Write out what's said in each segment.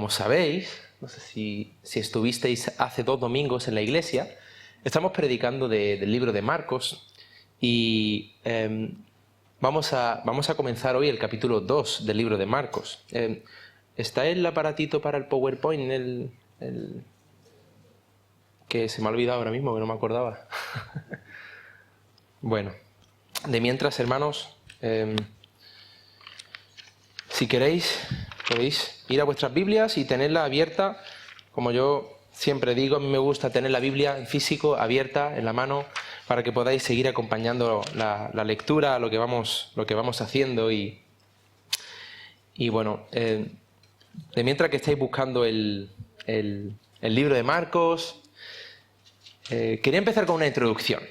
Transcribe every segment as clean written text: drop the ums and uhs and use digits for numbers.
como sabéis, no sé si estuvisteis hace 2 domingos en la iglesia, estamos predicando del libro de Marcos y vamos a comenzar hoy el capítulo 2 del libro de Marcos. ¿Está el aparatito para el PowerPoint, que se me ha olvidado ahora mismo, que no me acordaba? Bueno, de mientras, hermanos, si queréis, podéis ir a vuestras Biblias y tenerla abierta. Como yo siempre digo, a mí me gusta tener la Biblia en físico, abierta, en la mano, para que podáis seguir acompañando la lectura, lo que vamos haciendo. Y bueno, de mientras que estáis buscando el libro de Marcos, quería empezar con una introducción.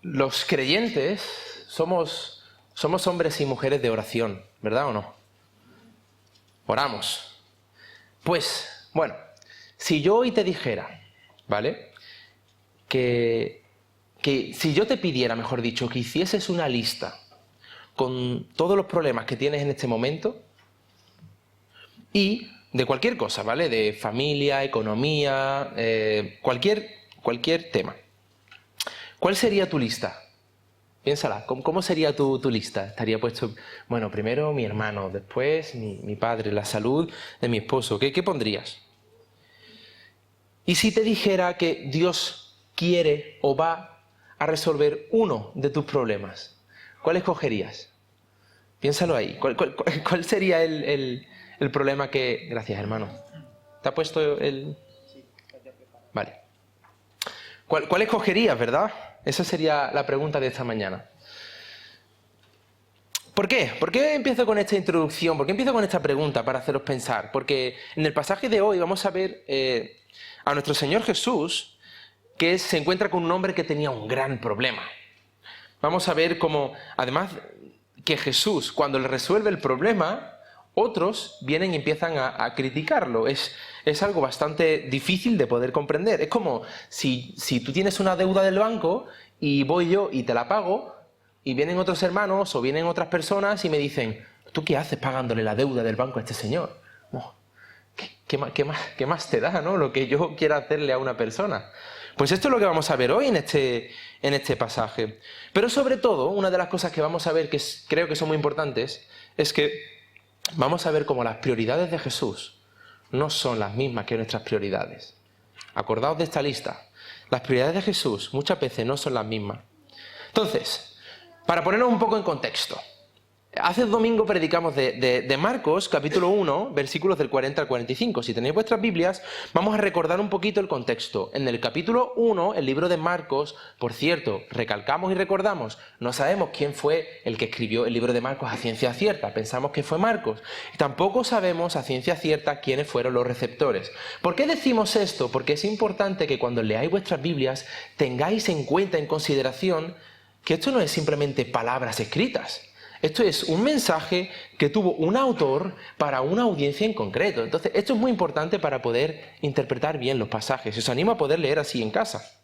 Los creyentes somos hombres y mujeres de oración, ¿verdad o no? Oramos. Pues, bueno, si yo hoy te dijera, ¿vale? Que si yo te pidiera, mejor dicho, que hicieses una lista con todos los problemas que tienes en este momento y de cualquier cosa, ¿vale? De familia, economía, cualquier tema. ¿Cuál sería tu lista? Piénsala, ¿cómo sería tu lista? Estaría puesto, bueno, primero mi hermano, después mi padre, la salud de mi esposo. ¿Qué pondrías? Y si te dijera que Dios quiere o va a resolver uno de tus problemas, ¿cuál escogerías? Piénsalo ahí. ¿Cuál sería el problema que... Gracias, hermano. ¿Te ha puesto el...? Vale. ¿Cuál escogerías, verdad? Esa sería la pregunta de esta mañana. ¿Por qué? ¿Por qué empiezo con esta introducción? ¿Por qué empiezo con esta pregunta para haceros pensar? Porque en el pasaje de hoy vamos a ver a nuestro Señor Jesús, que se encuentra con un hombre que tenía un gran problema. Vamos a ver cómo, además que Jesús, cuando le resuelve el problema, otros vienen y empiezan a criticarlo. Es algo bastante difícil de poder comprender. Es como si tú tienes una deuda del banco y voy yo y te la pago, y vienen otros hermanos o vienen otras personas y me dicen, ¿tú qué haces pagándole la deuda del banco a este señor? Oh, ¿qué más te da, ¿no? Lo que yo quiera hacerle a una persona. Pues esto es lo que vamos a ver hoy en este pasaje. Pero sobre todo, una de las cosas que vamos a ver, que creo que son muy importantes, es que vamos a ver cómo las prioridades de Jesús no son las mismas que nuestras prioridades. Acordaos de esta lista. Las prioridades de Jesús muchas veces no son las mismas. Entonces, para ponernos un poco en contexto, hace un domingo predicamos de Marcos, capítulo 1, versículos del 40 al 45. Si tenéis vuestras Biblias, vamos a recordar un poquito el contexto. En el capítulo 1, el libro de Marcos, por cierto, recalcamos y recordamos, no sabemos quién fue el que escribió el libro de Marcos a ciencia cierta, pensamos que fue Marcos. Y tampoco sabemos a ciencia cierta quiénes fueron los receptores. ¿Por qué decimos esto? Porque es importante que cuando leáis vuestras Biblias tengáis en cuenta, en consideración, que esto no es simplemente palabras escritas. Esto es un mensaje que tuvo un autor para una audiencia en concreto. Entonces, esto es muy importante para poder interpretar bien los pasajes. Os animo a poder leer así en casa.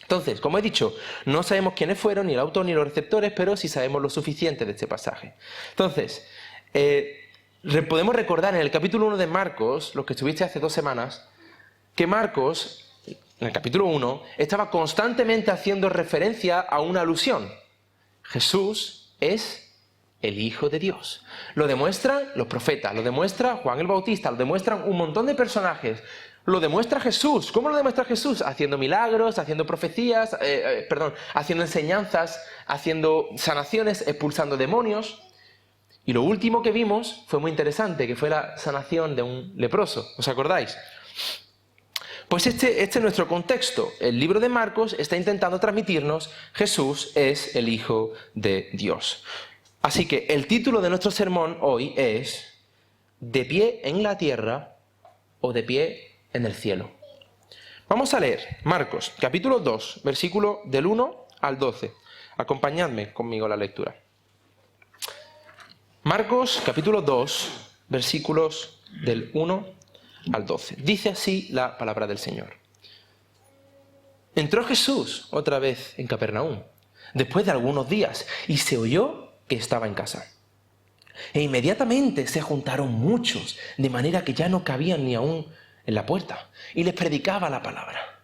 Entonces, como he dicho, no sabemos quiénes fueron, ni el autor ni los receptores, pero sí sabemos lo suficiente de este pasaje. Entonces, podemos recordar en el capítulo 1 de Marcos, los que estuviste hace 2 semanas, que Marcos, en el capítulo 1, estaba constantemente haciendo referencia a una alusión. Jesús es el Hijo de Dios. Lo demuestran los profetas, lo demuestra Juan el Bautista, lo demuestran un montón de personajes. Lo demuestra Jesús. ¿Cómo lo demuestra Jesús? Haciendo milagros, haciendo profecías, haciendo enseñanzas, haciendo sanaciones, expulsando demonios. Y lo último que vimos fue muy interesante, que fue la sanación de un leproso. ¿Os acordáis? Pues este es nuestro contexto. El libro de Marcos está intentando transmitirnos Jesús es el Hijo de Dios. Así que el título de nuestro sermón hoy es ¿de pie en la tierra o de pie en el cielo? Vamos a leer Marcos, capítulo 2, versículo del 1 al 12. Acompañadme conmigo a la lectura. Marcos, capítulo 2, versículos del 1 al 12. Dice así la palabra del Señor. Entró Jesús otra vez en Capernaum, después de algunos días, y se oyó que estaba en casa. E inmediatamente se juntaron muchos, de manera que ya no cabían ni aún en la puerta, y les predicaba la palabra.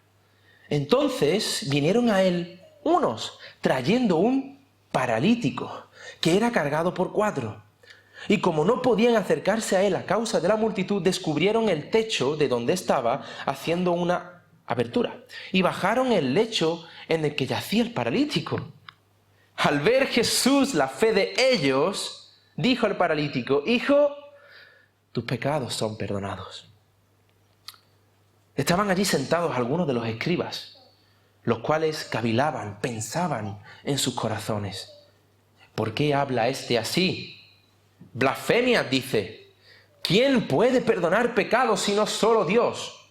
Entonces vinieron a él unos, trayendo un paralítico, que era cargado por 4. Y como no podían acercarse a él a causa de la multitud, descubrieron el techo de donde estaba, haciendo una abertura, y bajaron el lecho en el que yacía el paralítico. Al ver Jesús la fe de ellos, dijo al paralítico: hijo, tus pecados son perdonados. Estaban allí sentados algunos de los escribas, los cuales cavilaban, pensaban en sus corazones: ¿por qué habla este así? Blasfemia, dice. ¿Quién puede perdonar pecados sino solo Dios?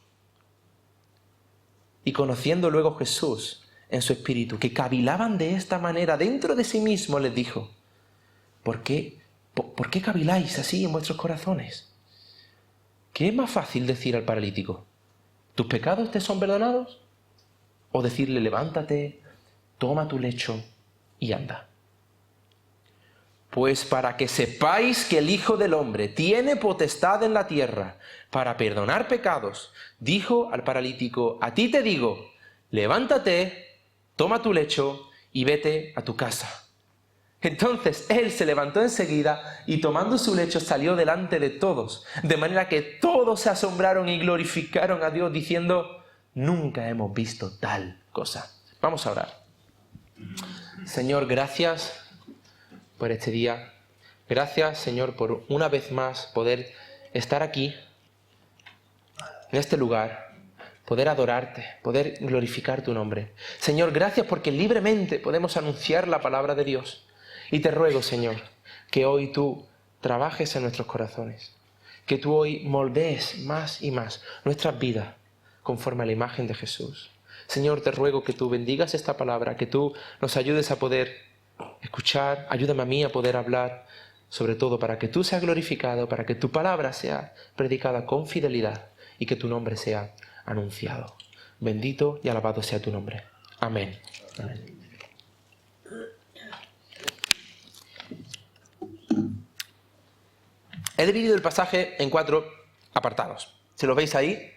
Y conociendo luego Jesús en su espíritu, que cavilaban de esta manera dentro de sí mismo, les dijo: ¿Por qué caviláis así en vuestros corazones? ¿Qué es más fácil decir al paralítico: ¿tus pecados te son perdonados? O decirle: levántate, toma tu lecho y anda. Pues para que sepáis que el Hijo del Hombre tiene potestad en la tierra para perdonar pecados, dijo al paralítico: a ti te digo, levántate, toma tu lecho y vete a tu casa. Entonces él se levantó enseguida y tomando su lecho salió delante de todos, de manera que todos se asombraron y glorificaron a Dios diciendo: nunca hemos visto tal cosa. Vamos a orar. Señor, gracias por este día. Gracias, Señor, por una vez más poder estar aquí, en este lugar, poder adorarte, poder glorificar tu nombre. Señor, gracias porque libremente podemos anunciar la palabra de Dios. Y te ruego, Señor, que hoy tú trabajes en nuestros corazones, que tú hoy moldees más y más nuestras vidas conforme a la imagen de Jesús. Señor, te ruego que tú bendigas esta palabra, que tú nos ayudes a poder escuchar, ayúdame a mí a poder hablar, sobre todo para que tú seas glorificado, para que tu palabra sea predicada con fidelidad y que tu nombre sea anunciado. Bendito y alabado sea tu nombre. Amén. Amén. He dividido el pasaje en 4 apartados. Si lo veis ahí,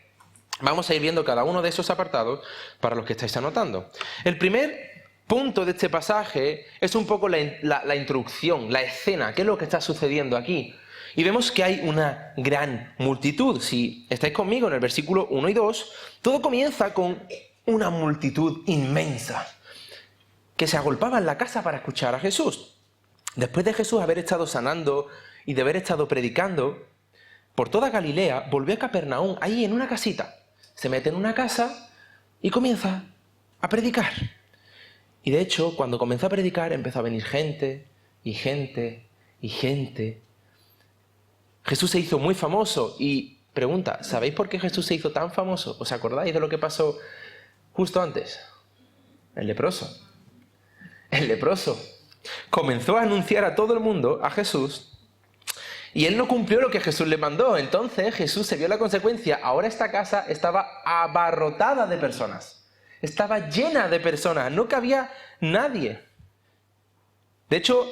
vamos a ir viendo cada uno de esos apartados para los que estáis anotando. El primer punto de este pasaje es un poco la introducción, la escena, qué es lo que está sucediendo aquí. Y vemos que hay una gran multitud. Si estáis conmigo en el versículo 1 y 2, todo comienza con una multitud inmensa que se agolpaba en la casa para escuchar a Jesús. Después de Jesús haber estado sanando y de haber estado predicando por toda Galilea, volvió a Capernaum, ahí en una casita. Se mete en una casa y comienza a predicar. Y de hecho, cuando comenzó a predicar, empezó a venir gente, y gente, y gente. Jesús se hizo muy famoso y pregunta, ¿sabéis por qué Jesús se hizo tan famoso? ¿Os acordáis de lo que pasó justo antes? El leproso. El leproso comenzó a anunciar a todo el mundo a Jesús y él no cumplió lo que Jesús le mandó. Entonces Jesús se vio la consecuencia. Ahora esta casa estaba abarrotada de personas. Estaba llena de personas, no cabía nadie. De hecho,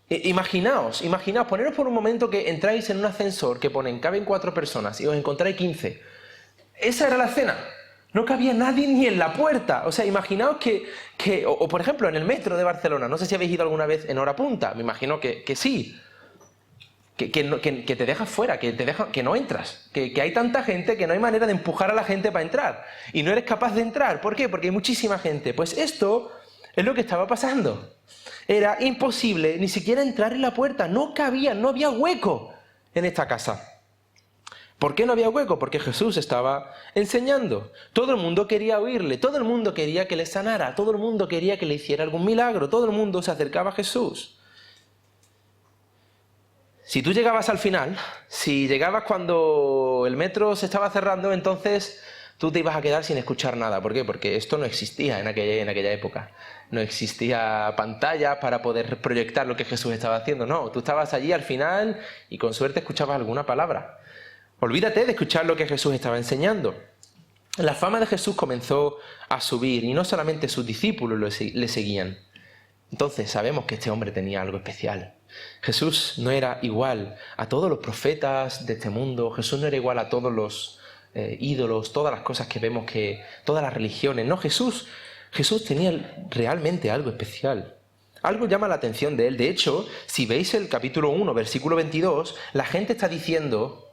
imaginaos, poneros por un momento que entráis en un ascensor que ponen caben 4 personas y os encontráis 15. Esa era la escena. No cabía nadie ni en la puerta. O sea, imaginaos o por ejemplo, en el metro de Barcelona, no sé si habéis ido alguna vez en hora punta, me imagino que sí. Que te dejas fuera, que no entras, que hay tanta gente que no hay manera de empujar a la gente para entrar y no eres capaz de entrar. ¿Por qué? Porque hay muchísima gente. Pues esto es lo que estaba pasando. Era imposible ni siquiera entrar en la puerta, no cabía, no había hueco en esta casa. ¿Por qué no había hueco? Porque Jesús estaba enseñando. Todo el mundo quería oírle, todo el mundo quería que le sanara, todo el mundo quería que le hiciera algún milagro, todo el mundo se acercaba a Jesús. Si tú llegabas al final, si llegabas cuando el metro se estaba cerrando, entonces tú te ibas a quedar sin escuchar nada. ¿Por qué? Porque esto no existía en aquella época. No existía pantalla para poder proyectar lo que Jesús estaba haciendo. No, tú estabas allí al final y con suerte escuchabas alguna palabra. Olvídate de escuchar lo que Jesús estaba enseñando. La fama de Jesús comenzó a subir y no solamente sus discípulos le seguían, Entonces sabemos que este hombre tenía algo especial. Jesús no era igual a todos los profetas de este mundo, Jesús no era igual a todos los ídolos, todas las cosas que vemos, todas las religiones. No, Jesús tenía realmente algo especial. Algo llama la atención de él. De hecho, si veis el capítulo 1, versículo 22, la gente está diciendo,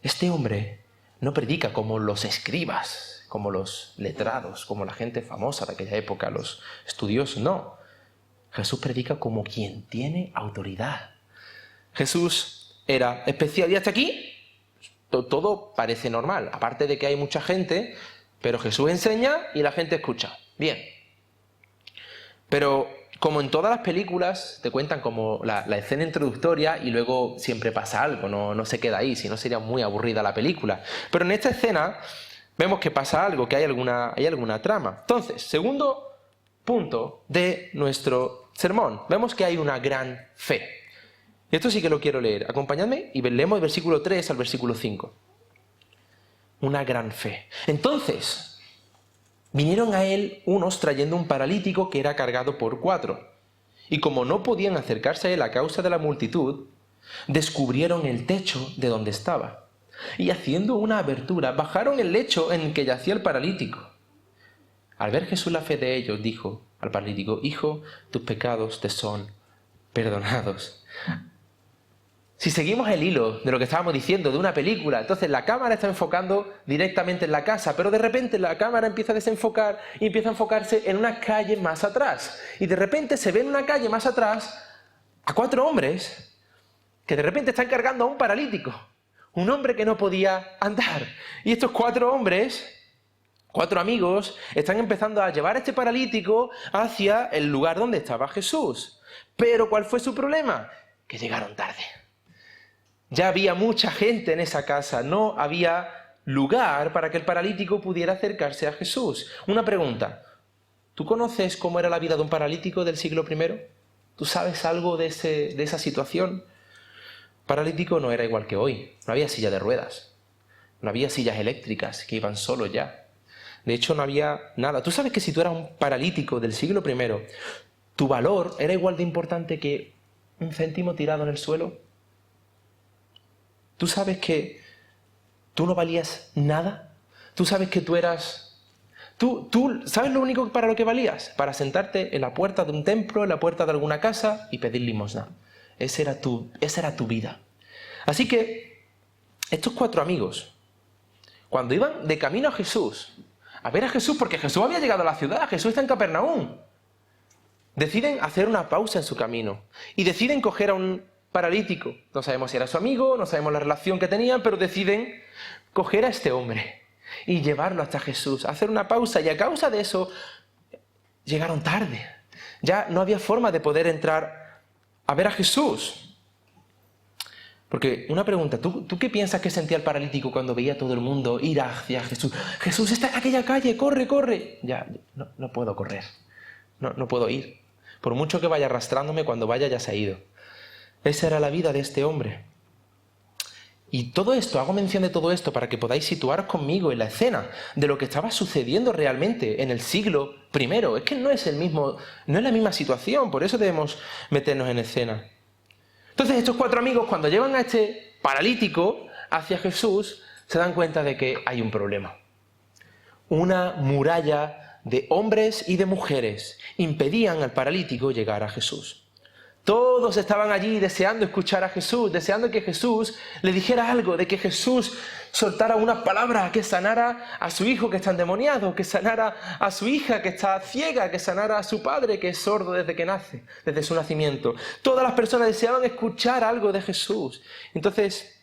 este hombre no predica como los escribas, como los letrados, como la gente famosa de aquella época, los estudiosos. No, Jesús predica como quien tiene autoridad. Jesús era especial. Y hasta aquí todo parece normal. Aparte de que hay mucha gente, pero Jesús enseña y la gente escucha. Bien. Pero como en todas las películas, te cuentan como la escena introductoria y luego siempre pasa algo, no se queda ahí, si no sería muy aburrida la película. Pero en esta escena vemos que pasa algo, que hay alguna trama. Entonces, segundo punto de nuestro sermón, vemos que hay una gran fe. Y esto sí que lo quiero leer. Acompañadme y leemos el versículo 3 al versículo 5. Una gran fe. Entonces, vinieron a él unos trayendo un paralítico que era cargado por 4. Y como no podían acercarse a él a causa de la multitud, descubrieron el techo de donde estaba. Y haciendo una abertura, bajaron el lecho en que yacía el paralítico. Al ver Jesús la fe de ellos, dijo al paralítico, hijo, tus pecados te son perdonados. Si seguimos el hilo de lo que estábamos diciendo de una película, entonces la cámara está enfocando directamente en la casa, pero de repente la cámara empieza a desenfocar y empieza a enfocarse en una calle más atrás. Y de repente se ve en una calle más atrás a 4 hombres que de repente están cargando a un paralítico, un hombre que no podía andar. Y estos 4 hombres, 4 amigos, están empezando a llevar a este paralítico hacia el lugar donde estaba Jesús. Pero ¿cuál fue su problema? Que llegaron tarde. Ya había mucha gente en esa casa, no había lugar para que el paralítico pudiera acercarse a Jesús. Una pregunta, ¿tú conoces cómo era la vida de un paralítico del siglo I? ¿Tú sabes algo de esa situación? Paralítico no era igual que hoy, no había silla de ruedas, no había sillas eléctricas que iban solos ya. De hecho, no había nada. ¿Tú sabes que si tú eras un paralítico del siglo I, tu valor era igual de importante que un céntimo tirado en el suelo? ¿Tú sabes que tú no valías nada? ¿Tú sabes que tú eras... ¿Tú sabes lo único para lo que valías? Para sentarte en la puerta de un templo, en la puerta de alguna casa y pedir limosna. Esa era tu vida. Así que estos 4 amigos, cuando iban de camino a Jesús, a ver a Jesús, porque Jesús había llegado a la ciudad, Jesús está en Capernaum, deciden hacer una pausa en su camino y deciden coger a un paralítico. No sabemos si era su amigo, no sabemos la relación que tenían, pero deciden coger a este hombre y llevarlo hasta Jesús, hacer una pausa, y a causa de eso llegaron tarde. Ya no había forma de poder entrar a ver a Jesús. Porque una pregunta, ¿tú qué piensas que sentía el paralítico cuando veía a todo el mundo ir hacia Jesús? Jesús está en aquella calle, corre, corre. Ya, no puedo correr, no puedo ir. Por mucho que vaya arrastrándome, cuando vaya ya se ha ido. Esa era la vida de este hombre. Y todo esto, hago mención de todo esto para que podáis situaros conmigo en la escena de lo que estaba sucediendo realmente en el siglo I. Es que no es la misma situación, por eso debemos meternos en escena. Entonces estos 4 amigos, cuando llevan a este paralítico hacia Jesús, se dan cuenta de que hay un problema. Una muralla de hombres y de mujeres impedían al paralítico llegar a Jesús. Todos estaban allí deseando escuchar a Jesús, deseando que Jesús le dijera algo, de que Jesús soltara una palabra que sanara a su hijo que está endemoniado, que sanara a su hija que está ciega, que sanara a su padre que es sordo desde que nace, desde su nacimiento. Todas las personas deseaban escuchar algo de Jesús. Entonces,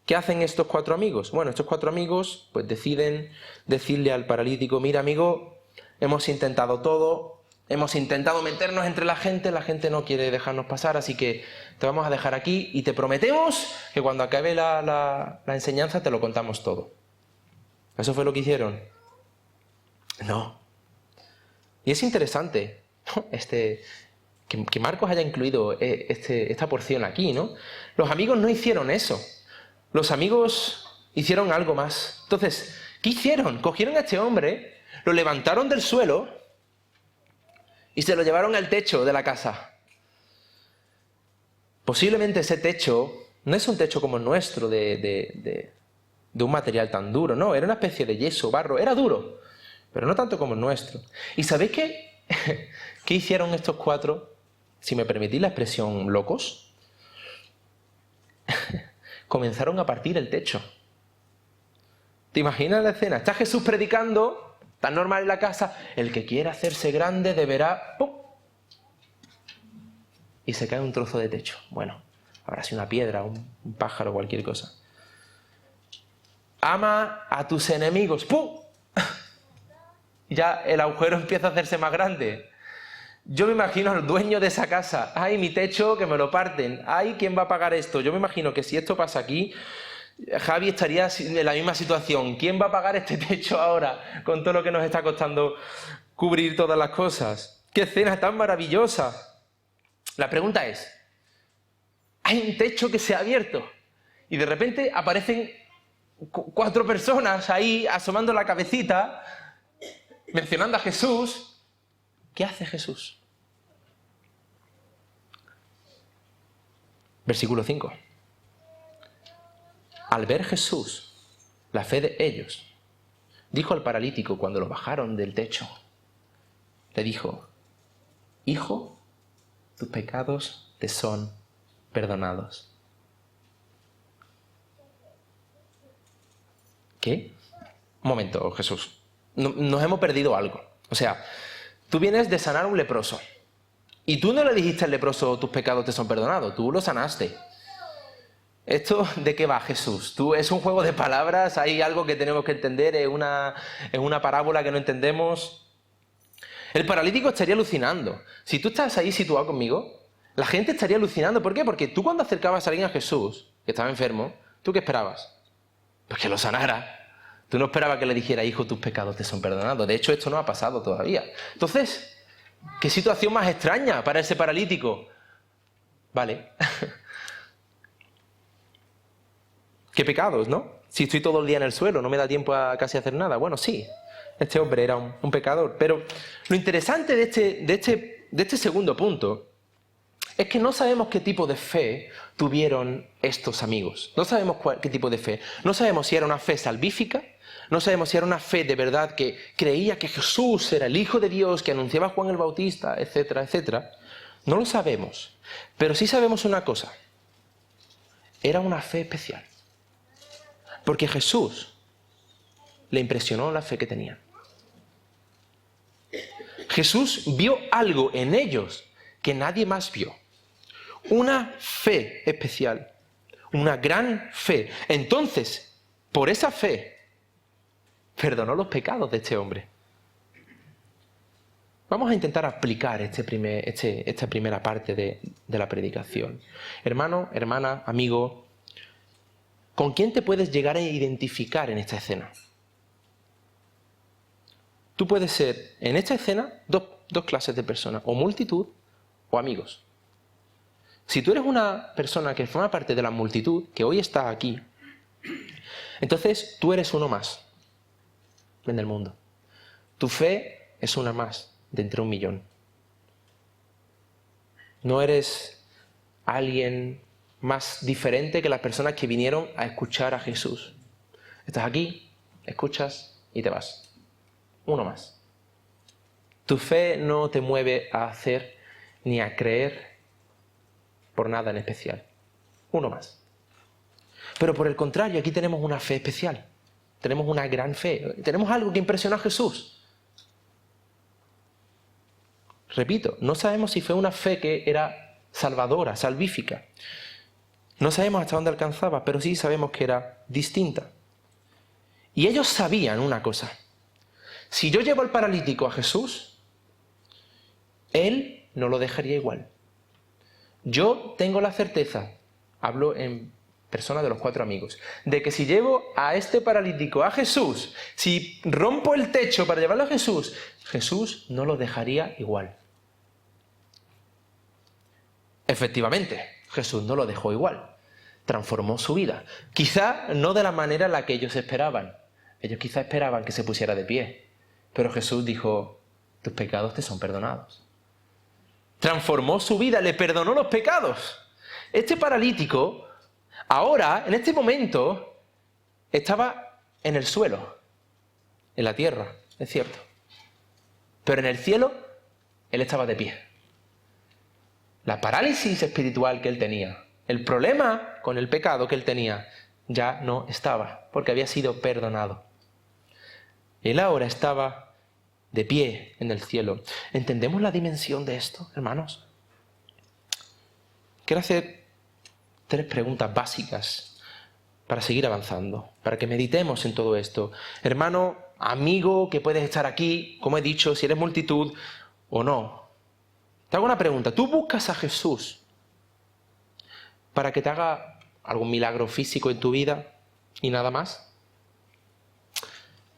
¿qué hacen estos 4 amigos? Bueno, estos 4 amigos pues deciden decirle al paralítico, mira amigo, hemos intentado todo, hemos intentado meternos entre la gente no quiere dejarnos pasar, así que te vamos a dejar aquí y te prometemos que cuando acabe la enseñanza te lo contamos todo. ¿Eso fue lo que hicieron? No. Y es interesante, ¿no? Que Marcos haya incluido esta porción aquí, ¿no? Los amigos no hicieron eso. Los amigos hicieron algo más. Entonces, ¿qué hicieron? Cogieron a este hombre, lo levantaron del suelo y se lo llevaron al techo de la casa. Posiblemente ese techo no es un techo como el nuestro, de un material tan duro, no, era una especie de yeso, barro, era duro, pero no tanto como el nuestro. ¿Y sabéis qué? ¿Qué hicieron estos 4, si me permitís la expresión, locos? Comenzaron a partir el techo. ¿Te imaginas la escena? Está Jesús predicando, tan normal en la casa, el que quiera hacerse grande deberá... ¡pum! Y se cae un trozo de techo. Bueno, habrá sido una piedra, un pájaro, cualquier cosa. Ama a tus enemigos. ¡Pum! Ya el agujero empieza a hacerse más grande. Yo me imagino al dueño de esa casa. ¡Ay, mi techo, que me lo parten! ¡Ay, quién va a pagar esto! Yo me imagino que si esto pasa aquí, Javi estaría en la misma situación. ¿Quién va a pagar este techo ahora con todo lo que nos está costando cubrir todas las cosas? ¡Qué escena tan maravillosa! La pregunta es, hay un techo que se ha abierto y de repente aparecen 4 personas ahí asomando la cabecita, mencionando a Jesús. ¿Qué hace Jesús? Versículo 5. Al ver Jesús la fe de ellos, dijo al paralítico cuando lo bajaron del techo, le dijo, hijo, tus pecados te son perdonados. ¿Qué? Un momento, Jesús. Nos hemos perdido algo. O sea, tú vienes de sanar a un leproso. Y tú no le dijiste al leproso, tus pecados te son perdonados. Tú lo sanaste. ¿Esto de qué va, Jesús? ¿Es un juego de palabras? ¿Hay algo que tenemos que entender? ¿Es una parábola que no entendemos? El paralítico estaría alucinando. Si tú estás ahí situado conmigo, la gente estaría alucinando. ¿Por qué? Porque tú cuando acercabas a alguien a Jesús, que estaba enfermo, ¿tú qué esperabas? Pues que lo sanara. Tú no esperabas que le dijera, hijo, tus pecados te son perdonados. De hecho, esto no ha pasado todavía. Entonces, ¿qué situación más extraña para ese paralítico? Vale. ¿Qué pecados, no? Si estoy todo el día en el suelo, no me da tiempo a casi hacer nada. Bueno, sí, este hombre era un pecador. Pero lo interesante de este segundo punto es que no sabemos qué tipo de fe tuvieron estos amigos. No sabemos qué tipo de fe. No sabemos si era una fe salvífica, no sabemos si era una fe de verdad que creía que Jesús era el Hijo de Dios, que anunciaba a Juan el Bautista, etcétera, etcétera. No lo sabemos. Pero sí sabemos una cosa. Era una fe especial. Porque Jesús le impresionó la fe que tenían. Jesús vio algo en ellos que nadie más vio. Una fe especial, una gran fe. Entonces, por esa fe, perdonó los pecados de este hombre. Vamos a intentar aplicar esta primera parte de la predicación. Hermano, hermana, amigo, ¿con quién te puedes llegar a identificar en esta escena? Tú puedes ser, en esta escena, dos clases de personas, o multitud o amigos. Si tú eres una persona que forma parte de la multitud, que hoy está aquí, entonces tú eres uno más en el mundo. Tu fe es una más de entre 1.000.000. No eres alguien más diferente que las personas que vinieron a escuchar a Jesús. Estás aquí, escuchas y te vas. Uno más. Tu fe no te mueve a hacer ni a creer por nada en especial. Uno más. Pero por el contrario, aquí tenemos una fe especial. Tenemos una gran fe. Tenemos algo que impresionó a Jesús. Repito, no sabemos si fue una fe que era salvadora, salvífica. No sabemos hasta dónde alcanzaba, pero sí sabemos que era distinta. Y ellos sabían una cosa. Si yo llevo al paralítico a Jesús, Él no lo dejaría igual. Yo tengo la certeza, hablo en persona de los 4 amigos, de que si llevo a este paralítico a Jesús, si rompo el techo para llevarlo a Jesús, Jesús no lo dejaría igual. Efectivamente, Jesús no lo dejó igual. Transformó su vida. Quizá no de la manera en la que ellos esperaban. Ellos quizá esperaban que se pusiera de pie. Pero Jesús dijo, tus pecados te son perdonados. transformó su vida, le perdonó los pecados. Este paralítico, ahora, en este momento, estaba en el suelo, en la tierra, es cierto. Pero en el cielo, él estaba de pie. La parálisis espiritual que él tenía, el problema con el pecado que él tenía, ya no estaba, porque había sido perdonado. Él ahora estaba de pie en el cielo. ¿Entendemos la dimensión de esto, hermanos? Quiero hacer 3 preguntas básicas para seguir avanzando, para que meditemos en todo esto. Hermano, amigo, que puedes estar aquí, como he dicho, si eres multitud o no. Te hago una pregunta. ¿Tú buscas a Jesús para que te haga algún milagro físico en tu vida y nada más?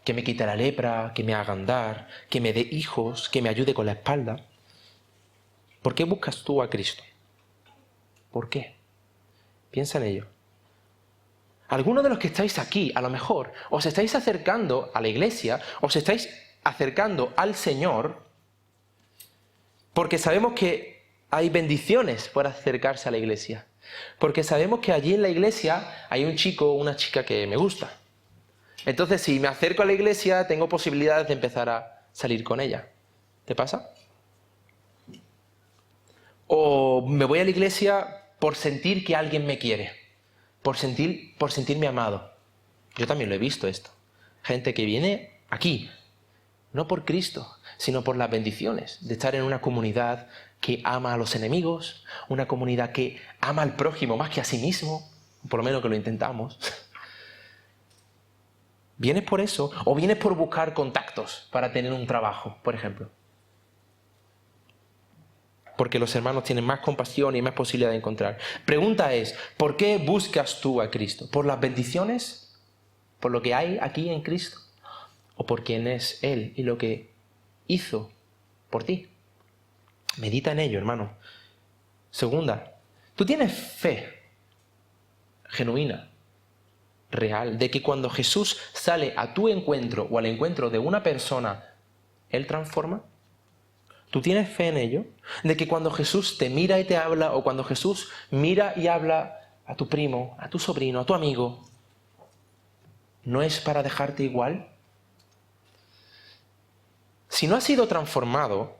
Que me quite la lepra, que me haga andar, que me dé hijos, que me ayude con la espalda. ¿Por qué buscas tú a Cristo? ¿Por qué? Piensa en ello. Algunos de los que estáis aquí, a lo mejor, os estáis acercando a la iglesia, os estáis acercando al Señor, porque sabemos que hay bendiciones por acercarse a la iglesia. Porque sabemos que allí en la iglesia hay un chico o una chica que me gusta. Entonces, si me acerco a la iglesia, tengo posibilidades de empezar a salir con ella. ¿Te pasa? O me voy a la iglesia por sentir que alguien me quiere, por sentirme amado. Yo también lo he visto esto. Gente que viene aquí, no por Cristo, sino por las bendiciones de estar en una comunidad que ama a los enemigos, una comunidad que ama al prójimo más que a sí mismo, por lo menos que lo intentamos. ¿Vienes por eso? ¿O vienes por buscar contactos para tener un trabajo, por ejemplo? Porque los hermanos tienen más compasión y más posibilidad de encontrar. Pregunta es, ¿por qué buscas tú a Cristo? ¿Por las bendiciones? ¿Por lo que hay aquí en Cristo? ¿O por quién es Él y lo que hizo por ti? Medita en ello, hermano. Segunda, ¿tú tienes fe genuina, real, de que cuando Jesús sale a tu encuentro o al encuentro de una persona, Él transforma? ¿Tú tienes fe en ello? De que cuando Jesús te mira y te habla, o cuando Jesús mira y habla a tu primo, a tu sobrino, a tu amigo, ¿no es para dejarte igual? Si no has sido transformado,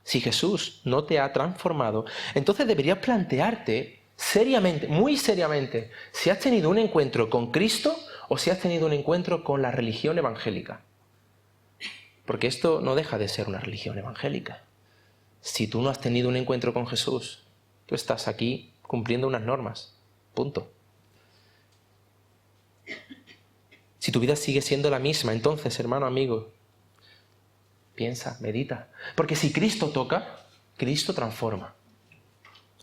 si Jesús no te ha transformado, entonces deberías plantearte seriamente, muy seriamente, si has tenido un encuentro con Cristo o si has tenido un encuentro con la religión evangélica. Porque esto no deja de ser una religión evangélica. Si tú no has tenido un encuentro con Jesús, tú estás aquí cumpliendo unas normas. Punto. Si tu vida sigue siendo la misma, entonces, hermano, amigo, piensa, medita. Porque si Cristo toca, Cristo transforma.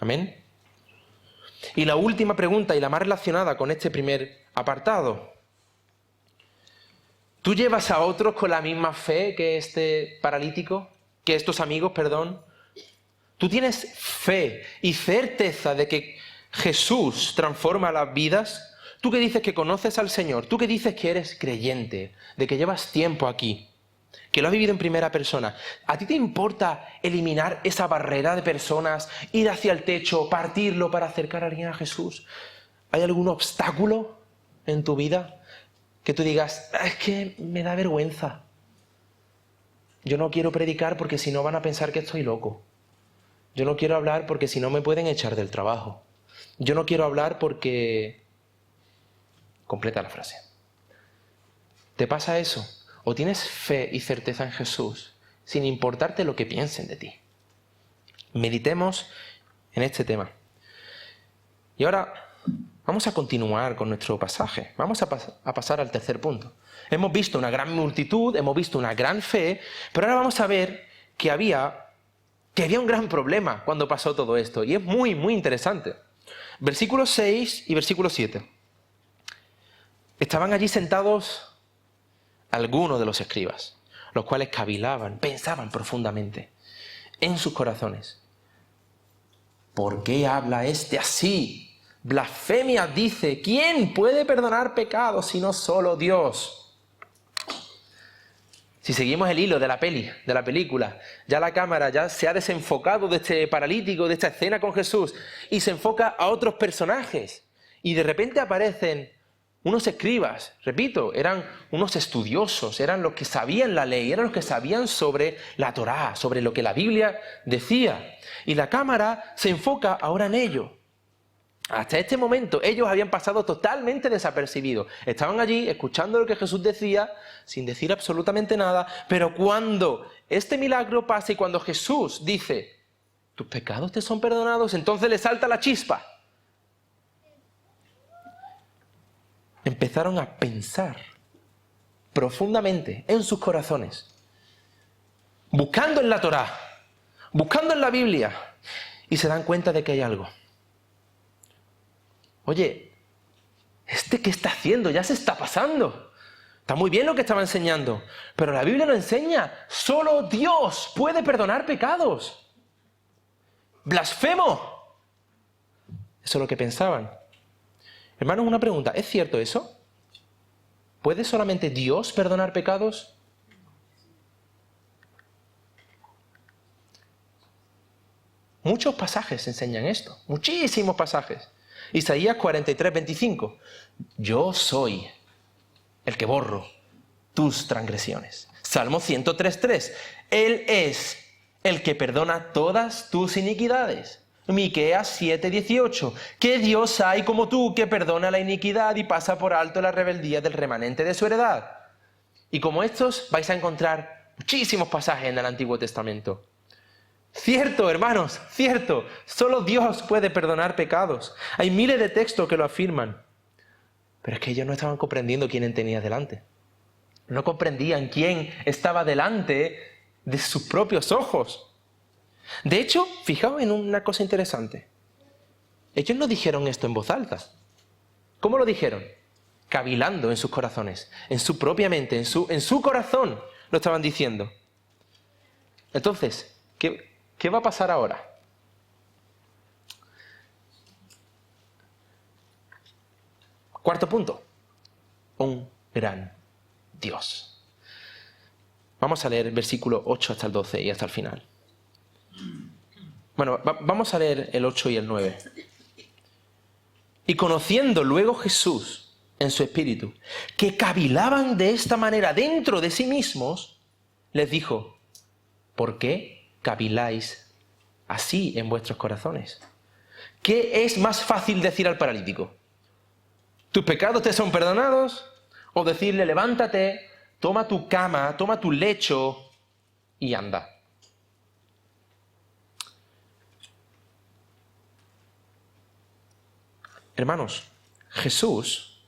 ¿Amén? Y la última pregunta, y la más relacionada con este primer apartado. ¿Tú llevas a otros con la misma fe que este paralítico? Que estos amigos, perdón. ¿Tú tienes fe y certeza de que Jesús transforma las vidas? Tú que dices que conoces al Señor, tú que dices que eres creyente, de que llevas tiempo aquí, que lo has vivido en primera persona, ¿a ti te importa eliminar esa barrera de personas, ir hacia el techo, partirlo para acercar a alguien a Jesús? ¿Hay algún obstáculo en tu vida que tú digas, es que me da vergüenza? Yo no quiero predicar porque si no van a pensar que estoy loco. Yo no quiero hablar porque si no me pueden echar del trabajo. Yo no quiero hablar porque... Completa la frase. ¿Te pasa eso? ¿O tienes fe y certeza en Jesús sin importarte lo que piensen de ti? Meditemos en este tema. Y ahora vamos a continuar con nuestro pasaje. Vamos a pasar al tercer punto. Hemos visto una gran multitud, hemos visto una gran fe, pero ahora vamos a ver que había un gran problema cuando pasó todo esto. Y es muy, muy interesante. Versículos 6 y versículo 7. Estaban allí sentados algunos de los escribas, los cuales cavilaban, pensaban profundamente en sus corazones. ¿Por qué habla este así? Blasfemia dice. ¿Quién puede perdonar pecados sino solo Dios? Si seguimos el hilo de la película, ya la cámara ya se ha desenfocado de este paralítico, de esta escena con Jesús, y se enfoca a otros personajes. Y de repente aparecen unos escribas, repito, eran unos estudiosos, eran los que sabían la ley, eran los que sabían sobre la Torá, sobre lo que la Biblia decía. Y la cámara se enfoca ahora en ellos. Hasta este momento ellos habían pasado totalmente desapercibidos. Estaban allí escuchando lo que Jesús decía, sin decir absolutamente nada, pero cuando este milagro pasa y cuando Jesús dice, tus pecados te son perdonados, entonces les salta la chispa. Empezaron a pensar profundamente en sus corazones, buscando en la Torá, buscando en la Biblia, y se dan cuenta de que hay algo. Oye, ¿qué está haciendo? Ya se está pasando. Está muy bien lo que estaba enseñando, pero la Biblia lo enseña. Solo Dios puede perdonar pecados. ¡Blasfemo! Eso es lo que pensaban. Hermanos, una pregunta. ¿Es cierto eso? ¿Puede solamente Dios perdonar pecados? Muchos pasajes enseñan esto. Muchísimos pasajes. Isaías 43, 25. Yo soy el que borro tus transgresiones. Salmo 103, 3. Él es el que perdona todas tus iniquidades. Miqueas 7, 18. ¿Qué Dios hay como tú que perdona la iniquidad y pasa por alto la rebeldía del remanente de su heredad? Y como estos vais a encontrar muchísimos pasajes en el Antiguo Testamento. Cierto, hermanos, cierto. Solo Dios puede perdonar pecados. Hay miles de textos que lo afirman. Pero es que ellos no estaban comprendiendo quién tenía delante. No comprendían quién estaba delante de sus propios ojos. De hecho, fijaos en una cosa interesante. Ellos no dijeron esto en voz alta. ¿Cómo lo dijeron? Cavilando en sus corazones, en su propia mente, en su corazón lo estaban diciendo. Entonces, ¿qué va a pasar ahora? Cuarto punto. Un gran Dios. Vamos a leer el versículo 8 hasta el 12 y hasta el final. Bueno, vamos a leer el 8 y el 9. Y conociendo luego Jesús en su espíritu, que cavilaban de esta manera dentro de sí mismos, les dijo, ¿por qué caviláis así en vuestros corazones? ¿Qué es más fácil decir al paralítico? ¿Tus pecados te son perdonados? O decirle, levántate, toma tu cama, toma tu lecho y anda. Hermanos, Jesús,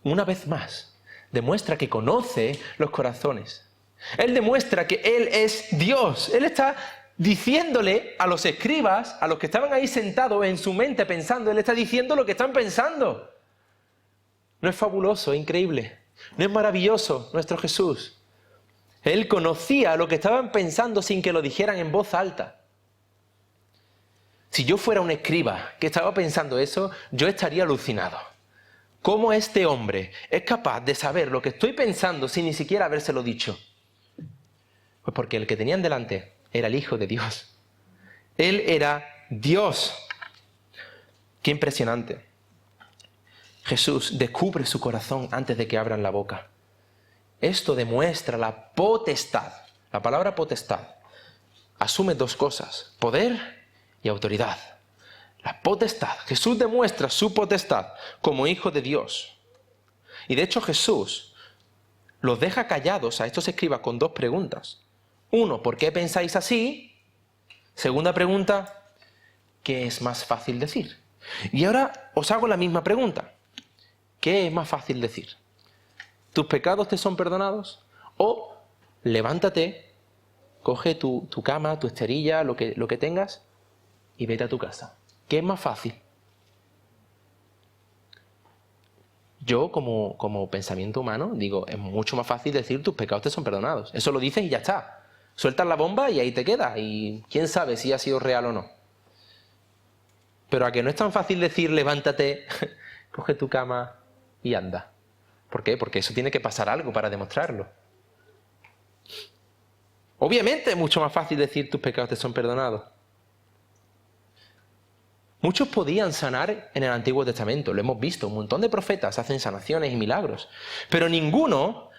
una vez más, demuestra que conoce los corazones. Él demuestra que Él es Dios. Él está diciéndole a los escribas, a los que estaban ahí sentados en su mente pensando, Él está diciendo lo que están pensando. ¿No es fabuloso, increíble? ¿No es maravilloso nuestro Jesús? Él conocía lo que estaban pensando sin que lo dijeran en voz alta. Si yo fuera un escriba que estaba pensando eso, yo estaría alucinado. ¿Cómo este hombre es capaz de saber lo que estoy pensando sin ni siquiera habérselo dicho? Pues porque el que tenían delante era el Hijo de Dios. Él era Dios. ¡Qué impresionante! Jesús descubre su corazón antes de que abran la boca. Esto demuestra la potestad. La palabra potestad asume dos cosas: poder y autoridad. La potestad. Jesús demuestra su potestad como Hijo de Dios. Y de hecho Jesús los deja callados a estos escribas con dos preguntas. Uno, ¿por qué pensáis así? Segunda pregunta, ¿qué es más fácil decir? Y ahora os hago la misma pregunta. ¿Qué es más fácil decir? ¿Tus pecados te son perdonados? O levántate, coge tu cama, tu esterilla, lo que tengas y vete a tu casa. ¿Qué es más fácil? Yo, como pensamiento humano, digo, es mucho más fácil decir tus pecados te son perdonados. Eso lo dices y ya está. Sueltas la bomba y ahí te quedas. Y quién sabe si ha sido real o no. Pero a que no es tan fácil decir levántate, coge tu cama y anda. ¿Por qué? Porque eso tiene que pasar algo para demostrarlo. Obviamente es mucho más fácil decir tus pecados te son perdonados. Muchos podían sanar en el Antiguo Testamento, lo hemos visto, un montón de profetas hacen sanaciones y milagros, pero ninguno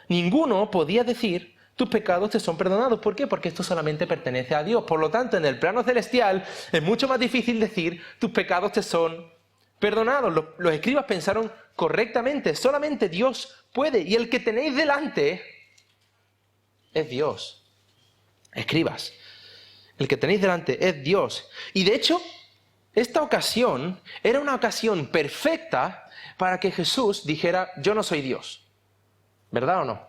podía decir tus pecados te son perdonados. ¿Por qué? Porque esto solamente pertenece a Dios. Por lo tanto, en el plano celestial es mucho más difícil decir tus pecados te son perdonados. Los escribas pensaron correctamente, solamente Dios puede, y el que tenéis delante es Dios. Escribas, el que tenéis delante es Dios. Y de hecho, esta ocasión era una ocasión perfecta para que Jesús dijera, yo no soy Dios. ¿Verdad o no?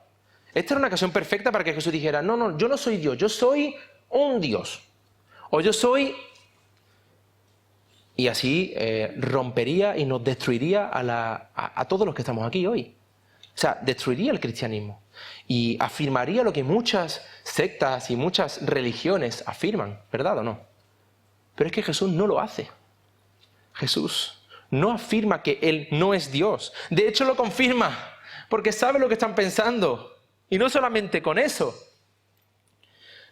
Esta era una ocasión perfecta para que Jesús dijera, no, yo no soy Dios, yo soy un Dios. O yo soy... Y así rompería y nos destruiría a todos los que estamos aquí hoy. O sea, destruiría el cristianismo. Y afirmaría lo que muchas sectas y muchas religiones afirman, ¿verdad o no? Pero es que Jesús no lo hace. Jesús no afirma que Él no es Dios. De hecho, lo confirma, porque sabe lo que están pensando. Y no solamente con eso.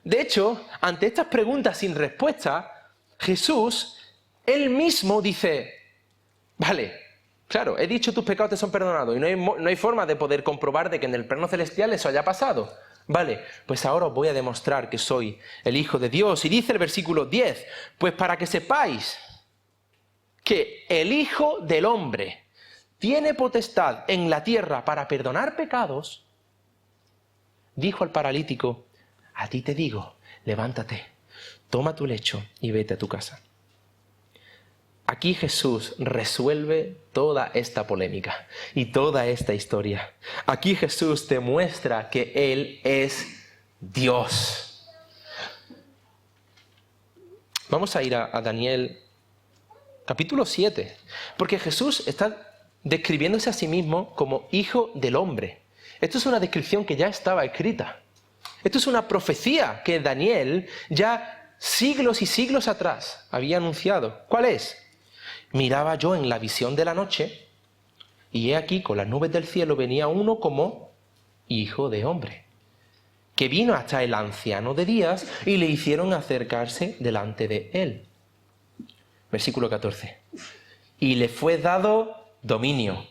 De hecho, ante estas preguntas sin respuesta, Jesús, Él mismo dice, vale, claro, he dicho tus pecados te son perdonados y no hay forma de poder comprobar de que en el plano celestial eso haya pasado. Vale, pues ahora os voy a demostrar que soy el Hijo de Dios. Y dice el versículo 10, pues para que sepáis que el Hijo del Hombre tiene potestad en la tierra para perdonar pecados, dijo al paralítico, a ti te digo, levántate, toma tu lecho y vete a tu casa. Aquí Jesús resuelve toda esta polémica y toda esta historia. Aquí Jesús demuestra que Él es Dios. Vamos a ir a Daniel capítulo 7, porque Jesús está describiéndose a sí mismo como Hijo del Hombre. Esto es una descripción que ya estaba escrita. Esto es una profecía que Daniel ya siglos y siglos atrás había anunciado. ¿Cuál es? Miraba yo en la visión de la noche, y he aquí con las nubes del cielo venía uno como Hijo de Hombre, que vino hasta el anciano de días y le hicieron acercarse delante de él. Versículo 14. Y le fue dado dominio,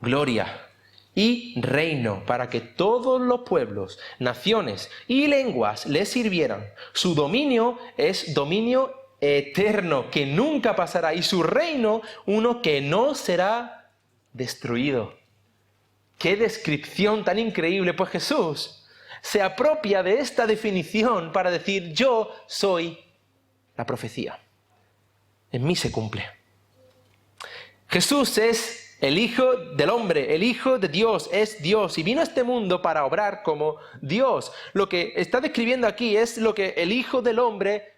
gloria y reino para que todos los pueblos, naciones y lenguas le sirvieran. Su dominio es dominio eterno, que nunca pasará, y su reino, uno que no será destruido. ¡Qué descripción tan increíble! Pues Jesús se apropia de esta definición para decir, yo soy la profecía. En mí se cumple. Jesús es el Hijo del Hombre, el Hijo de Dios, es Dios, y vino a este mundo para obrar como Dios. Lo que está describiendo aquí es lo que el Hijo del Hombre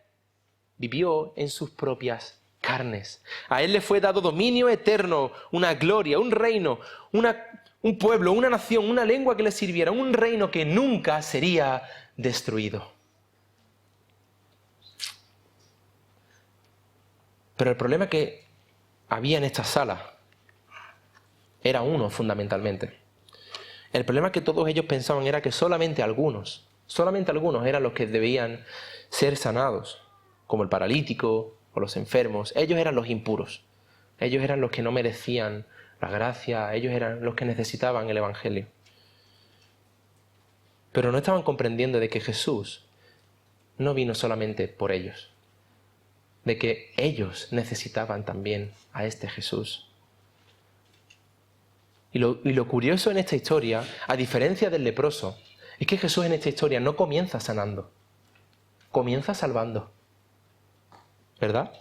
vivió en sus propias carnes. A Él le fue dado dominio eterno, una gloria, un reino, un pueblo, una nación, una lengua que le sirviera, un reino que nunca sería destruido. Pero el problema que había en esta sala era uno fundamentalmente. El problema que todos ellos pensaban era que solamente algunos eran los que debían ser sanados, como el paralítico o los enfermos. Ellos eran los impuros, ellos eran los que no merecían la gracia, ellos eran los que necesitaban el Evangelio. Pero no estaban comprendiendo de que Jesús no vino solamente por ellos, de que ellos necesitaban también a este Jesús. Y lo curioso en esta historia, a diferencia del leproso, es que Jesús en esta historia no comienza sanando, comienza salvando. ¿Verdad?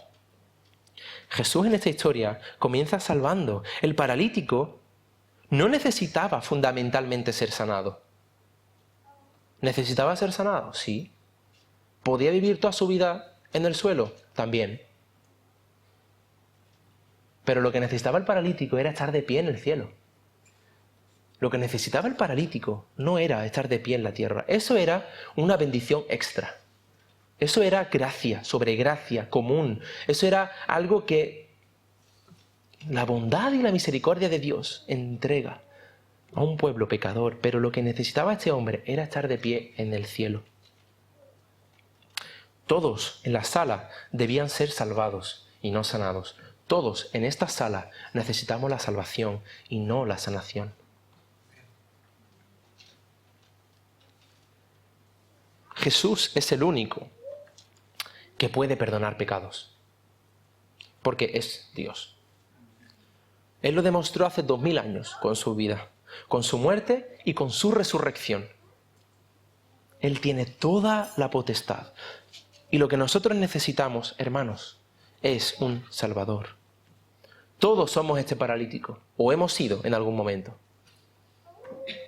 Jesús en esta historia comienza salvando. El paralítico no necesitaba fundamentalmente ser sanado. ¿Necesitaba ser sanado? Sí. ¿Podía vivir toda su vida en el suelo? También. Pero lo que necesitaba el paralítico era estar de pie en el cielo. Lo que necesitaba el paralítico no era estar de pie en la tierra. Eso era una bendición extra. Eso era gracia sobre gracia común. Eso era algo que la bondad y la misericordia de Dios entrega a un pueblo pecador. Pero lo que necesitaba este hombre era estar de pie en el cielo. Todos en la sala debían ser salvados y no sanados. Todos en esta sala necesitamos la salvación y no la sanación. Jesús es el único que puede perdonar pecados, porque es Dios. Él lo demostró hace 2000 años con su vida, con su muerte y con su resurrección. Él tiene toda la potestad. Y lo que nosotros necesitamos, hermanos, es un Salvador. Todos somos este paralítico, o hemos sido en algún momento.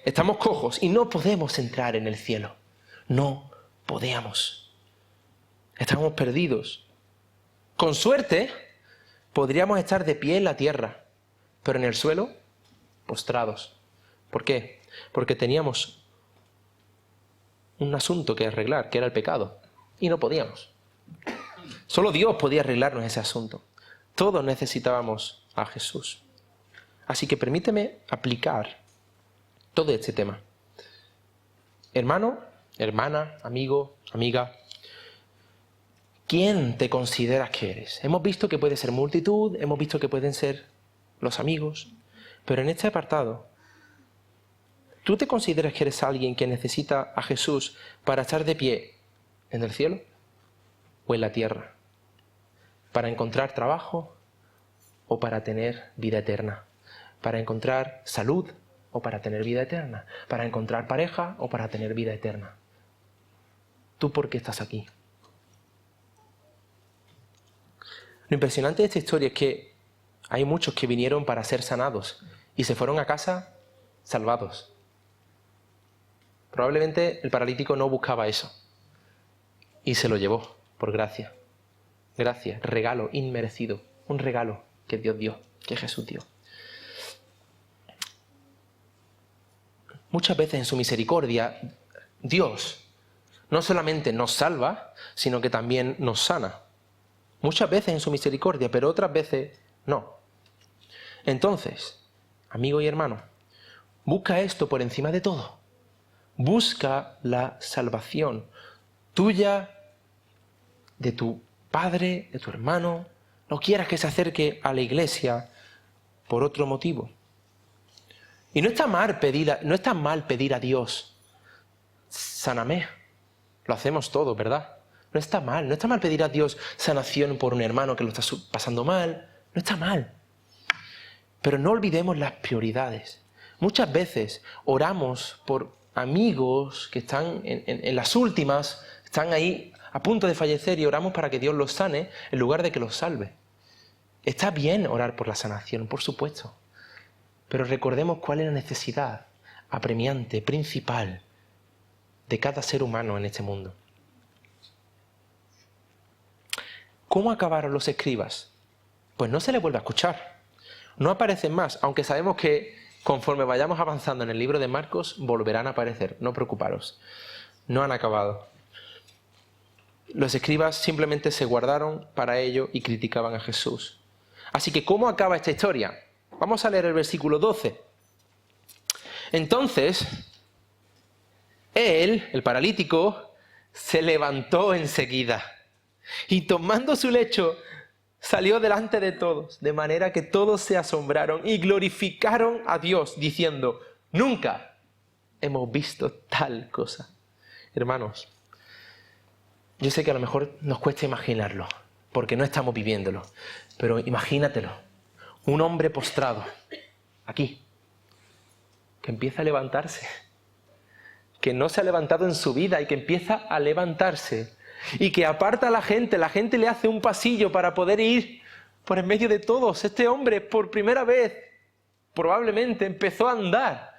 Estamos cojos y no podemos entrar en el cielo. No podíamos. Estamos perdidos. Con suerte, podríamos estar de pie en la tierra, pero en el suelo, postrados. ¿Por qué? Porque teníamos un asunto que arreglar, que era el pecado, y no podíamos. Solo Dios podía arreglarnos ese asunto. Todos necesitábamos a Jesús. Así que permíteme aplicar todo este tema. Hermano, hermana, amigo, amiga, ¿quién te consideras que eres? Hemos visto que puede ser multitud, hemos visto que pueden ser los amigos, pero en este apartado, ¿tú te consideras que eres alguien que necesita a Jesús para estar de pie en el cielo o en la tierra? ¿Para encontrar trabajo o para tener vida eterna? ¿Para encontrar salud o para tener vida eterna? ¿Para encontrar pareja o para tener vida eterna? ¿Tú por qué estás aquí? Lo impresionante de esta historia es que hay muchos que vinieron para ser sanados y se fueron a casa salvados. Probablemente el paralítico no buscaba eso y se lo llevó por gracia. Gracia, regalo inmerecido, un regalo que Dios dio, que Jesús dio. Muchas veces en su misericordia, Dios no solamente nos salva, sino que también nos sana. Muchas veces en su misericordia, pero otras veces no. Entonces, amigo y hermano, busca esto por encima de todo. Busca la salvación tuya, de tu padre, de tu hermano. No quieras que se acerque a la iglesia por otro motivo. Y no está mal pedir a Dios, sáname. Lo hacemos todos, ¿verdad? No está mal pedir a Dios sanación por un hermano que lo está pasando mal. No está mal. Pero no olvidemos las prioridades. Muchas veces oramos por amigos que están en las últimas, están ahí a punto de fallecer y oramos para que Dios los sane en lugar de que los salve. Está bien orar por la sanación, por supuesto. Pero recordemos cuál es la necesidad apremiante, principal, de cada ser humano en este mundo. ¿Cómo acabaron los escribas? Pues no se les vuelve a escuchar. No aparecen más, aunque sabemos que conforme vayamos avanzando en el libro de Marcos, volverán a aparecer. No preocuparos. No han acabado. Los escribas simplemente se guardaron para ello y criticaban a Jesús. Así que, ¿cómo acaba esta historia? Vamos a leer el versículo 12. Entonces, él, el paralítico, se levantó enseguida y tomando su lecho salió delante de todos, de manera que todos se asombraron y glorificaron a Dios, diciendo: nunca hemos visto tal cosa. Hermanos, yo sé que a lo mejor nos cuesta imaginarlo, porque no estamos viviéndolo, pero imagínatelo. Un hombre postrado, aquí, que empieza a levantarse, que no se ha levantado en su vida y que empieza a levantarse, y que aparta a la gente le hace un pasillo para poder ir por en medio de todos. Este hombre, por primera vez, probablemente empezó a andar.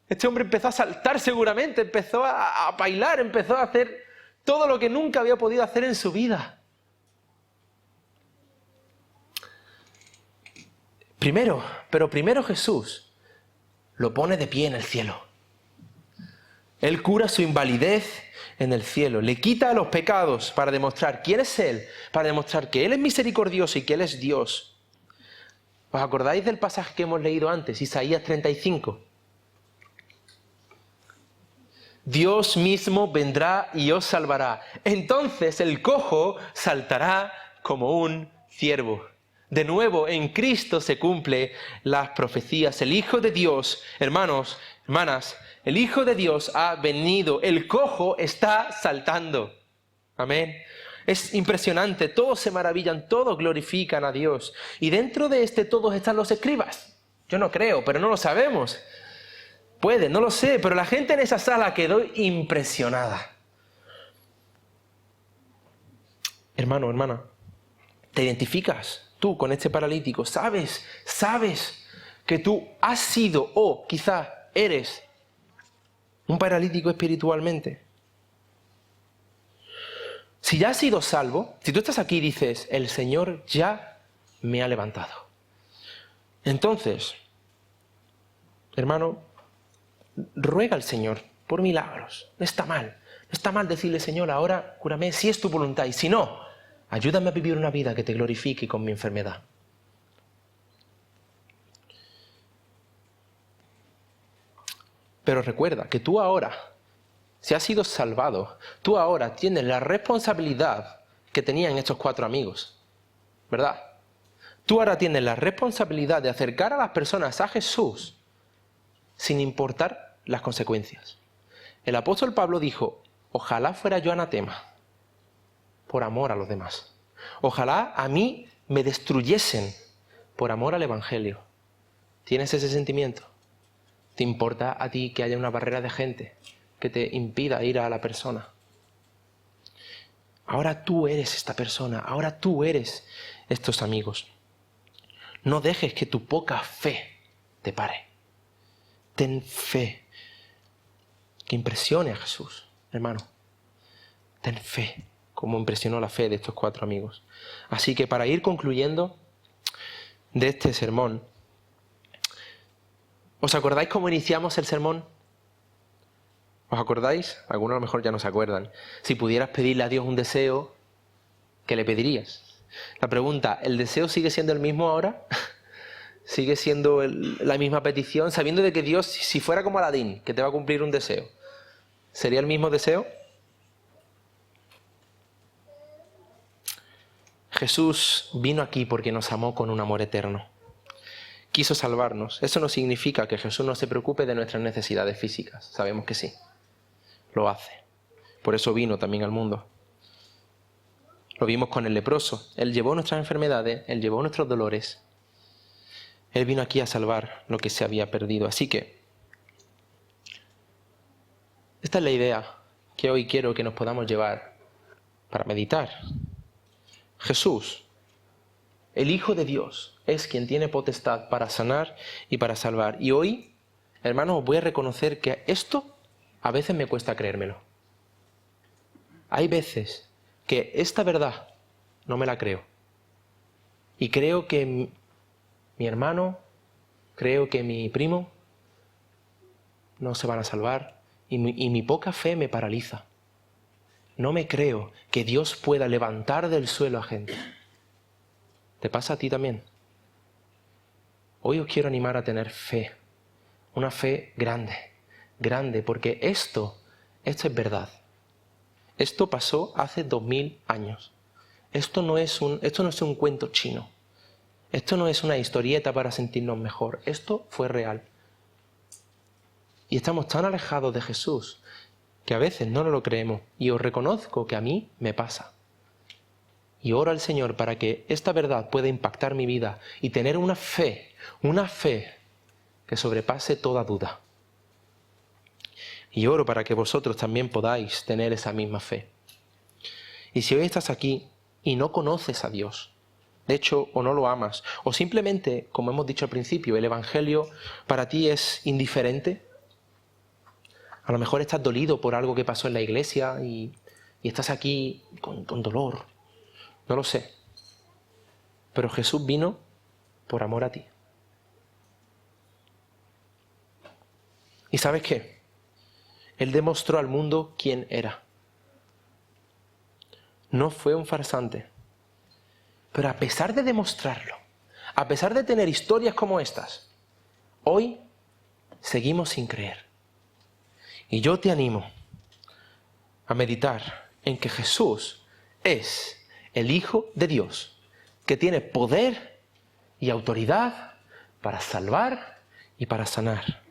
Este hombre empezó a saltar seguramente, empezó a bailar, empezó a hacer todo lo que nunca había podido hacer en su vida. Primero Jesús lo pone de pie en el cielo. Él cura su invalidez en el cielo, le quita los pecados para demostrar quién es Él, para demostrar que Él es misericordioso y que Él es Dios. ¿Os acordáis del pasaje que hemos leído antes, Isaías 35? Dios mismo vendrá y os salvará. Entonces el cojo saltará como un ciervo. De nuevo, en Cristo se cumplen las profecías. El Hijo de Dios, hermanos, hermanas, el Hijo de Dios ha venido. El cojo está saltando. Amén. Es impresionante. Todos se maravillan, todos glorifican a Dios. Y dentro de todos están los escribas. Yo no creo, pero no lo sabemos. Puede, no lo sé, pero la gente en esa sala quedó impresionada. Hermano, hermana, ¿te identificas tú con este paralítico? ¿Sabes que tú has sido o quizás eres un paralítico espiritualmente? Si ya has sido salvo, si tú estás aquí y dices, el Señor ya me ha levantado. Entonces, hermano, ruega al Señor por milagros. No está mal. No está mal decirle, Señor, ahora cúrame si es tu voluntad. Y si no, ayúdame a vivir una vida que te glorifique con mi enfermedad. Pero recuerda que tú ahora, si has sido salvado, tú ahora tienes la responsabilidad que tenían estos 4 amigos, ¿verdad? Tú ahora tienes la responsabilidad de acercar a las personas a Jesús sin importar las consecuencias. El apóstol Pablo dijo, ojalá fuera yo anatema por amor a los demás. Ojalá a mí me destruyesen por amor al Evangelio. ¿Tienes ese sentimiento? ¿Te importa a ti que haya una barrera de gente que te impida ir a la persona? Ahora tú eres esta persona, ahora tú eres estos amigos. No dejes que tu poca fe te pare. Ten fe. Que impresione a Jesús, hermano. Ten fe, como impresionó la fe de estos 4 amigos. Así que para ir concluyendo de este sermón, ¿os acordáis cómo iniciamos el sermón? ¿Os acordáis? Algunos a lo mejor ya no se acuerdan. Si pudieras pedirle a Dios un deseo, ¿qué le pedirías? La pregunta, ¿el deseo sigue siendo el mismo ahora? ¿Sigue siendo la misma petición? Sabiendo de que Dios, si fuera como Aladín, que te va a cumplir un deseo, ¿sería el mismo deseo? Jesús vino aquí porque nos amó con un amor eterno. Quiso salvarnos. Eso no significa que Jesús no se preocupe de nuestras necesidades físicas. Sabemos que sí. Lo hace. Por eso vino también al mundo. Lo vimos con el leproso. Él llevó nuestras enfermedades, Él llevó nuestros dolores. Él vino aquí a salvar lo que se había perdido. Así que, esta es la idea que hoy quiero que nos podamos llevar para meditar. Jesús, el Hijo de Dios, es quien tiene potestad para sanar y para salvar. Y hoy, hermanos, os voy a reconocer que esto a veces me cuesta creérmelo. Hay veces que esta verdad no me la creo. Y creo que mi hermano, creo que mi primo no se van a salvar y mi poca fe me paraliza. No me creo que Dios pueda levantar del suelo a gente. ¿Te pasa a ti también? Hoy os quiero animar a tener fe, una fe grande, grande, porque esto es verdad. Esto pasó hace 2000 años. Esto no es un cuento chino. Esto no es una historieta para sentirnos mejor. Esto fue real. Y estamos tan alejados de Jesús que a veces no nos lo creemos. Y os reconozco que a mí me pasa. Y oro al Señor para que esta verdad pueda impactar mi vida y tener una fe que sobrepase toda duda. Y oro para que vosotros también podáis tener esa misma fe. Y si hoy estás aquí y no conoces a Dios, de hecho, o no lo amas, o simplemente, como hemos dicho al principio, el Evangelio para ti es indiferente, a lo mejor estás dolido por algo que pasó en la iglesia y estás aquí con dolor, no lo sé. Pero Jesús vino por amor a ti. ¿Y sabes qué? Él demostró al mundo quién era. No fue un farsante. Pero a pesar de demostrarlo, a pesar de tener historias como estas, hoy seguimos sin creer. Y yo te animo a meditar en que Jesús es el Hijo de Dios, que tiene poder y autoridad para salvar y para sanar.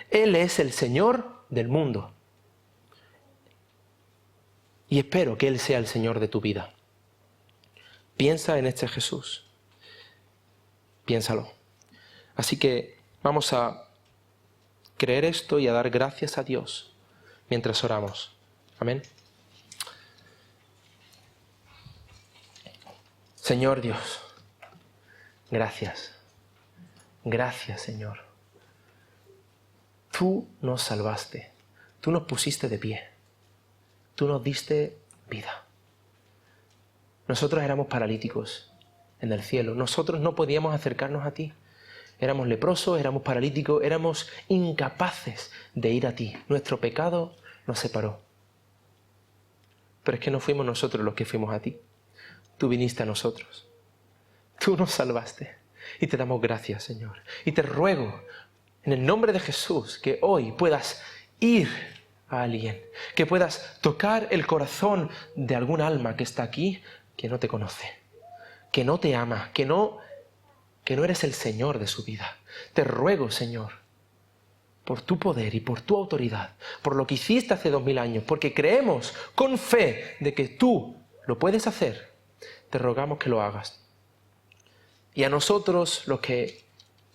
Él es el Señor del mundo. Y espero que Él sea el Señor de tu vida. Piensa en este Jesús. Piénsalo. Así que vamos a creer esto y a dar gracias a Dios mientras oramos. Amén. Señor Dios, gracias. Gracias, Señor. Tú nos salvaste. Tú nos pusiste de pie. Tú nos diste vida. Nosotros éramos paralíticos en el cielo. Nosotros no podíamos acercarnos a ti. Éramos leprosos, éramos paralíticos, éramos incapaces de ir a ti. Nuestro pecado nos separó. Pero es que no fuimos nosotros los que fuimos a ti. Tú viniste a nosotros. Tú nos salvaste. Y te damos gracias, Señor. Y te ruego, en el nombre de Jesús, que hoy puedas ir a alguien, que puedas tocar el corazón de algún alma que está aquí, que no te conoce, que no te ama, que no eres el Señor de su vida. Te ruego, Señor, por tu poder y por tu autoridad, por lo que hiciste hace 2000 años, porque creemos con fe de que tú lo puedes hacer, te rogamos que lo hagas. Y a nosotros, los que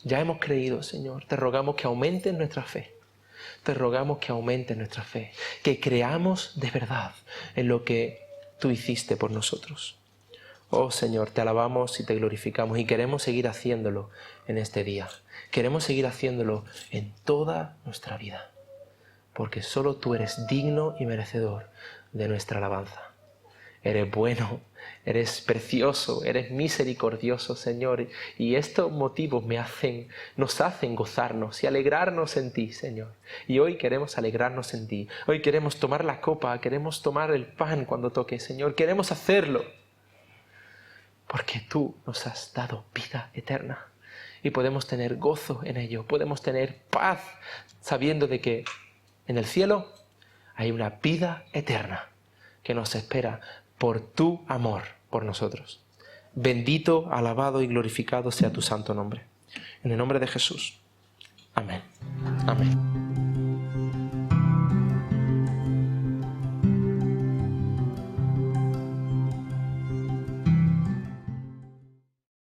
ya hemos creído, Señor, te rogamos que aumentes nuestra fe. Te rogamos que aumentes nuestra fe, que creamos de verdad en lo que tú hiciste por nosotros. Oh Señor, te alabamos y te glorificamos y queremos seguir haciéndolo en este día. Queremos seguir haciéndolo en toda nuestra vida, porque solo tú eres digno y merecedor de nuestra alabanza. Eres bueno, eres precioso, eres misericordioso, Señor, y estos motivos nos hacen gozarnos y alegrarnos en ti, Señor. Y hoy queremos alegrarnos en ti. Hoy queremos tomar la copa, queremos tomar el pan cuando toque, Señor. Queremos hacerlo porque tú nos has dado vida eterna y podemos tener gozo en ello, podemos tener paz sabiendo de que en el cielo hay una vida eterna que nos espera por tu amor por nosotros. Bendito, alabado y glorificado sea tu santo nombre. En el nombre de Jesús. Amén. Amén.